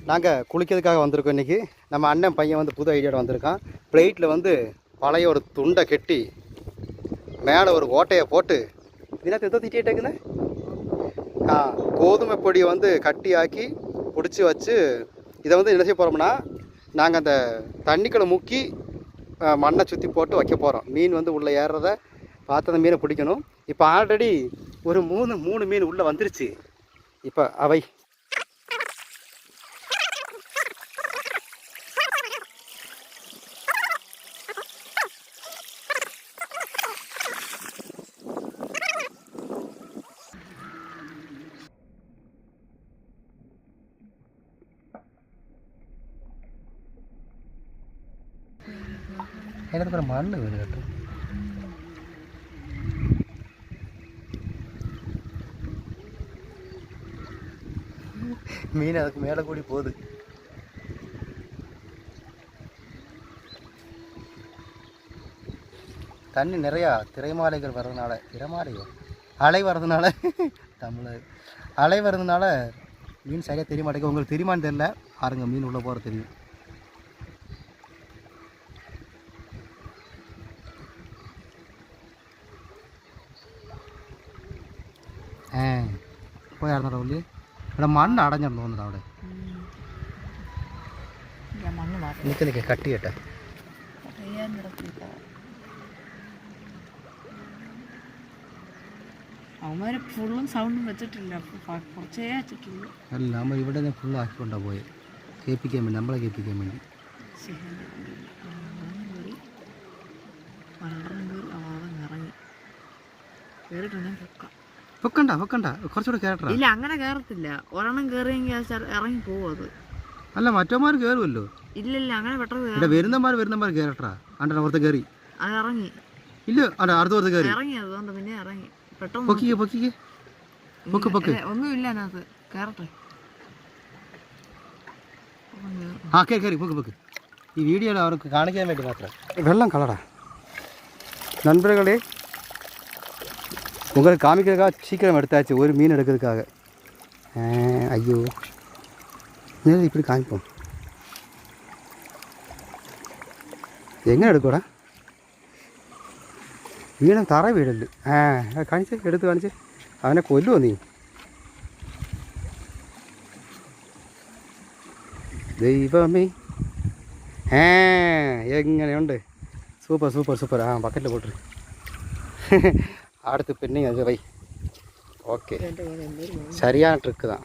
நாங்கள் குளிக்கிறதுக்காக வந்திருக்கோம் இன்றைக்கி. நம்ம அண்ணன் பையன் வந்து புது ஐடியாவோட வந்திருக்கான். பிளேட்டில் வந்து பழைய ஒரு துண்டை கட்டி மேலே ஒரு ஓட்டையை போட்டு தினத்தை எதோ திட்டிகிட்டேக்குன்னு கோதுமை பொடியை வந்து கட்டி ஆக்கி பிடிச்சி வச்சு இதை வந்து என்ன செய்ய போகிறோம்னா, நாங்கள் அந்த தண்ணிக்குள்ளே முக்கி மண்ணை சுற்றி போட்டு வைக்க போகிறோம். மீன் வந்து உள்ளே ஏறுறத பார்த்து அந்த மீனை பிடிக்கணும். இப்போ ஆல்ரெடி ஒரு மூணு மீன் உள்ளே வந்துருச்சு. இப்போ அவை எனக்கு மண் வேணும் கேட்டு மீன் அதுக்கு மேலே கூடி போகுது. தண்ணி நிறையா திரைமாலைகள் வர்றதுனால அலை வர்றதுனால அலை வர்றதுனால மீன் சரியாக தெரிய மாட்டேங்குது. உங்களுக்கு தெரியுமான்னு தெரியல, பாருங்க மீன் உள்ளே போகிற தெரியும். போய் இறந்துட உள்ளி ഇവിടെ മണ്ണ് അടഞ്ഞിടന്നു തോന്നുന്നു. അവിടെ നിൽക്ക് കട്ടി കേട്ടെ. അവന്മാര് ഫുള്ളും സൗണ്ടും വെച്ചിട്ടില്ല, കുറച്ചേ വെച്ചിട്ടുള്ളൂ. അല്ല, നമ്മൾ ഇവിടെ ഫുള്ള് ആക്കിക്കൊണ്ടാണ് പോയത്, കേൾപ്പിക്കാൻ വേണ്ടി, നമ്മളെ കേൾപ്പിക്കാൻ വേണ്ടി. വെക്കണ്ട കുറച്ചുകൂടെ കേറ. ഇല്ല, അങ്ങനെ കേറത്തില്ല. ഒരെണ്ണം കേറിയെങ്കിൽ ഇറങ്ങി പോവും അത്. അല്ല, മറ്റോമാർ കേറുമല്ലോ. ഇല്ല, അങ്ങനെ പെട്ടെന്ന് വരുന്നമാർ കേറട്ടാ. അണ്ടന പുറത്ത് കയറി അത് ഇറങ്ങി. ഇല്ല, അല്ല അടുത്ത പുറത്ത് കയറി ഇറങ്ങി. അതുകൊണ്ട് പിന്നെ ഇറങ്ങി പെട്ടെന്ന്. പൊക്കിക്ക് ഒന്നുമില്ല അതിനകത്ത്, കേറട്ടെ. കയറി പൊക്ക്. ഈ വീഡിയോ അവർക്ക് കാണിക്കാൻ വേണ്ടി മാത്രം. വെള്ളം കളടാ நண்பர்களே, உங்களுக்கு காமிக்கிறதுக்காக சீக்கிரம் எடுத்தாச்சு ஒரு மீன் எடுக்கிறதுக்காக. ஐயோ, இப்படி காமிப்போம். எங்கே எடுக்கூடா വീണ തറ വീടല്. എടുത്ത് കാണിച്ച് അവനെ കൊല്ലുമോ നീ? ദൈവമേ, എങ്ങനെയുണ്ട്? സൂപ്പർ. ബക്കറ്റിൽ പോട്ട് அடுத்து பெண்ணிங் அது வை. ஓகே, சரியான ட்ரிக்கு தான்.